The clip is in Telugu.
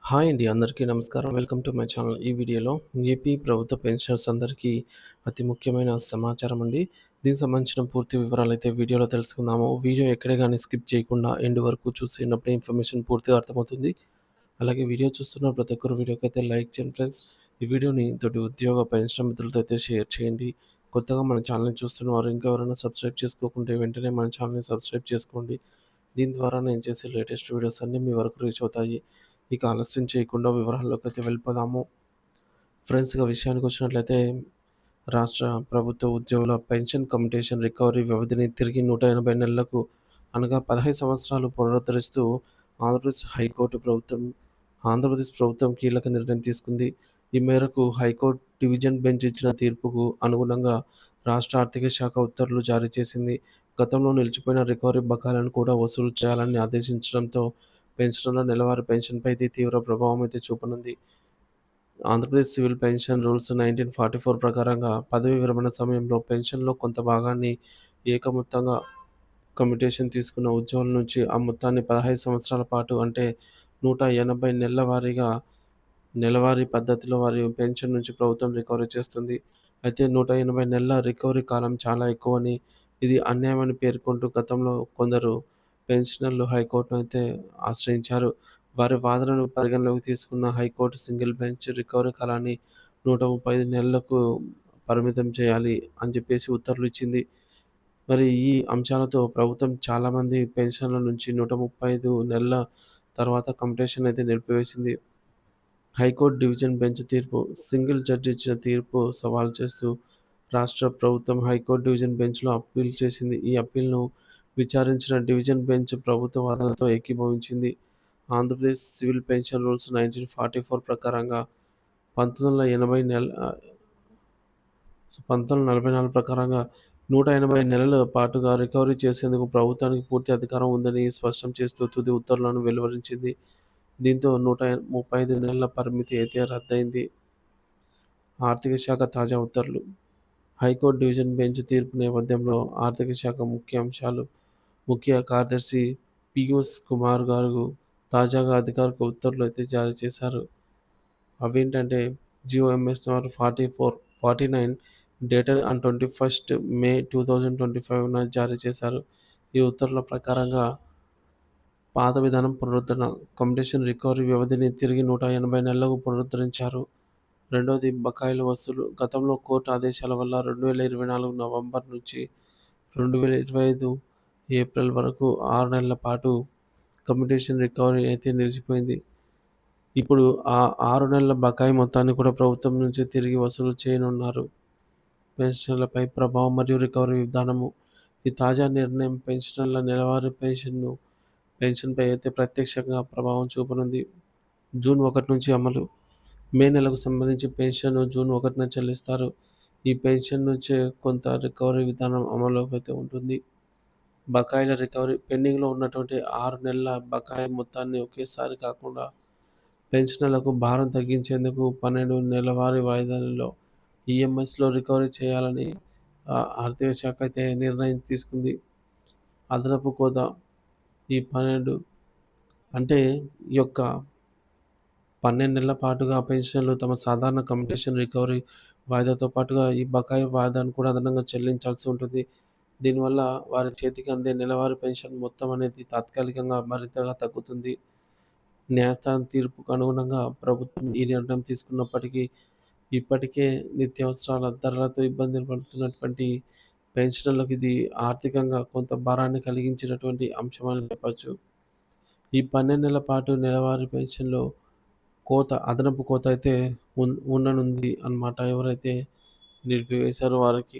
హాయ్ అండి. అందరికీ నమస్కారం. Welcome to my channel. ఈ వీడియోలో ఏపీ ప్రభుత్వ పెన్షనర్స్ అందరికీ అతి ముఖ్యమైన సమాచారం అండి. దీనికి సంబంధించిన పూర్తి వివరాలైతే వీడియోలో తెలుసుకుందాము. వీడియో ఎక్కడే గాని స్కిప్ చేయకుండా ఎండ్ వరకు చూసినప్పుడే ఇన్ఫర్మేషన్ పూర్తిగా అర్థమవుతుంది. అలాగే వీడియో చూస్తున్న ప్రతి ఒక్కరు వీడియోకైతే లైక్ చేయండి ఫ్రెండ్స్. ఈ వీడియోని తోటి ఉద్యోగ పెన్షన్ మిత్రులతో అయితే షేర్ చేయండి. కొత్తగా మన ఛానల్‌ని చూస్తున్న వారు ఇంకా ఎవరైనా సబ్స్క్రైబ్ చేసుకోకుంటే వెంటనే మన ఛానల్‌ని సబ్స్క్రైబ్ చేసుకోండి. దీని ద్వారా నేను చేసే లేటెస్ట్ వీడియోస్ అన్నీ మీ వరకు రీచ్ అవుతాయి. ఇక ఆలస్యం చేయకుండా వివరాల్లోకైతే వెళ్ళిపోదాము. ఫ్రెండ్స్ ఇక విషయానికొచ్చినట్లయితే రాష్ట్ర ప్రభుత్వ ఉద్యోగుల పెన్షన్ కమ్యుటేషన్ రికవరీ వ్యవధిని తిరిగి 180 నెలలకు అనగా 15 సంవత్సరాలు పునరుద్ధరిస్తూ ఆంధ్రప్రదేశ్ హైకోర్టు ప్రభుత్వం ఆంధ్రప్రదేశ్ ప్రభుత్వం కీలక నిర్ణయం తీసుకుంది. ఈ మేరకు హైకోర్టు డివిజన్ బెంచ్ ఇచ్చిన తీర్పుకు అనుగుణంగా రాష్ట్ర ఆర్థిక శాఖ ఉత్తర్వులు జారీ చేసింది. గతంలో నిలిచిపోయిన రికవరీ బకాయిలను కూడా వసూలు చేయాలని ఆదేశించడంతో పెన్షనర్ల నెలవారీ పెన్షన్‌పై ఇది తీవ్ర ప్రభావం అయితే చూపనుంది. ఆంధ్రప్రదేశ్ సివిల్ పెన్షన్ రూల్స్ 1944 ప్రకారంగా పదవీ విరమణ సమయంలో పెన్షన్‌లో కొంత భాగాన్ని ఏకమొత్తంగా కమ్యుటేషన్ తీసుకున్న ఉద్యోగుల నుంచి ఆ మొత్తాన్ని 15 సంవత్సరాల పాటు అంటే 180 నెలల వారీగా నెలవారీ పద్ధతిలో వారి పెన్షన్ నుంచి ప్రభుత్వం రికవరీ చేస్తుంది. అయితే 180 నెలల రికవరీ కాలం చాలా ఎక్కువని, ఇది అన్యాయమని పేర్కొంటూ గతంలో కొందరు పెన్షనర్లు హైకోర్టును అయితే ఆశ్రయించారు. వారి వాదనను పరిగణలోకి తీసుకున్న హైకోర్టు సింగిల్ బెంచ్ రికవరీ కాలాన్ని 135 నెలలకు పరిమితం చేయాలి అని చెప్పేసి ఉత్తర్వులు ఇచ్చింది. మరి ఈ అంశాలతో ప్రభుత్వం చాలామంది పెన్షన్ల నుంచి 135 నెలల తర్వాత కమ్యుటేషన్ అయితే నిలిపివేసింది. హైకోర్టు డివిజన్ బెంచ్ తీర్పు సింగిల్ జడ్జి ఇచ్చిన తీర్పు సవాల్ చేస్తూ రాష్ట్ర ప్రభుత్వం హైకోర్టు డివిజన్ బెంచ్‌లో అప్పీల్ చేసింది. ఈ అప్పీల్‌ను విచారించిన డివిజన్ బెంచ్ ప్రభుత్వ వాదనతో ఏకీభవించింది. ఆంధ్రప్రదేశ్ సివిల్ పెన్షన్ రూల్స్ 1944 ప్రకారంగా 1980 నెల 1944 ప్రకారంగా 180 నెలల పాటుగా రికవరీ చేసేందుకు ప్రభుత్వానికి పూర్తి అధికారం ఉందని స్పష్టం చేస్తూ తుది ఉత్తర్వులను వెలువరించింది. దీంతో 135 నెలల పరిమితి అయితే రద్దయింది. ఆర్థిక శాఖ తాజా ఉత్తర్వులు హైకోర్టు డివిజన్ బెంచ్ తీర్పు నేపథ్యంలో ఆర్థిక శాఖ ముఖ్య కార్యదర్శి పీయూష్ కుమార్ గారు తాజాగా అధికారిక ఉత్తర్వులు అయితే జారీ చేశారు. అవేంటంటే GOMS number 49 dated on 21st మే 2025న జారీ చేశారు. ఈ ఉత్తర్వుల ప్రకారంగా పాత విధానం పునరుద్ధరణ కమ్యుటేషన్ రికవరీ వ్యవధిని తిరిగి 180 నెలలకు పునరుద్ధరించారు. రెండోది బకాయిల వసూలు గతంలో కోర్టు ఆదేశాల వల్ల 2024 నవంబర్ నుంచి 2025 ఏప్రిల్ వరకు 6 నెలల పాటు కమ్యుటేషన్ రికవరీ అయితే నిలిచిపోయింది. ఇప్పుడు ఆ 6 నెలల బకాయి మొత్తాన్ని కూడా ప్రభుత్వం నుంచి తిరిగి వసూలు చేయనున్నారు. పెన్షనర్లపై ప్రభావం మరియు రికవరీ విధానము. ఈ తాజా నిర్ణయం పెన్షనర్ల నెలవారీ పెన్షన్‌పై అయితే ప్రత్యక్షంగా ప్రభావం చూపనుంది. జూన్ 1 నుంచి అమలు. మే నెలకు సంబంధించి పెన్షన్ జూన్ 1న చెల్లిస్తారు. ఈ పెన్షన్ నుంచే కొంత రికవరీ విధానం అమల్లోకి అయితే ఉంటుంది. బకాయిల రికవరీ పెండింగ్‌లో ఉన్నటువంటి 6 నెలల బకాయి మొత్తాన్ని ఒకేసారి కాకుండా పెన్షనర్లకు భారం తగ్గించేందుకు 12 నెలవారీ వాయిదాలలో ఈఎంఐస్‌లో రికవరీ చేయాలని ఆర్థిక శాఖ అయితే నిర్ణయం తీసుకుంది. అదనపు కోత ఈ 12 అంటే ఈ యొక్క 12 నెలల పాటుగా పెన్షనర్లు తమ సాధారణ కమ్యుటేషన్ రికవరీ వాయిదాతో పాటుగా ఈ బకాయి వాయిదాను కూడా అదనంగా చెల్లించాల్సి ఉంటుంది. దీనివల్ల వారి చేతికి అందే నెలవారీ పెన్షన్ మొత్తం అనేది తాత్కాలికంగా మరింతగా తగ్గుతుంది. న్యాయస్థానం తీర్పుకు అనుగుణంగా ప్రభుత్వం ఈ నిర్ణయం తీసుకున్నప్పటికీ, ఇప్పటికే నిత్యావసరాల ధరలతో ఇబ్బందులు పడుతున్నటువంటి పెన్షనర్లకు ఇది ఆర్థికంగా కొంత భారాన్ని కలిగించినటువంటి అంశమని చెప్పొచ్చు. ఈ 12 నెలల పాటు నెలవారీ పెన్షన్‌లో అదనపు కోత అయితే ఉండనుంది అన్నమాట. ఎవరైతే నిలిపివేశారో వారికి.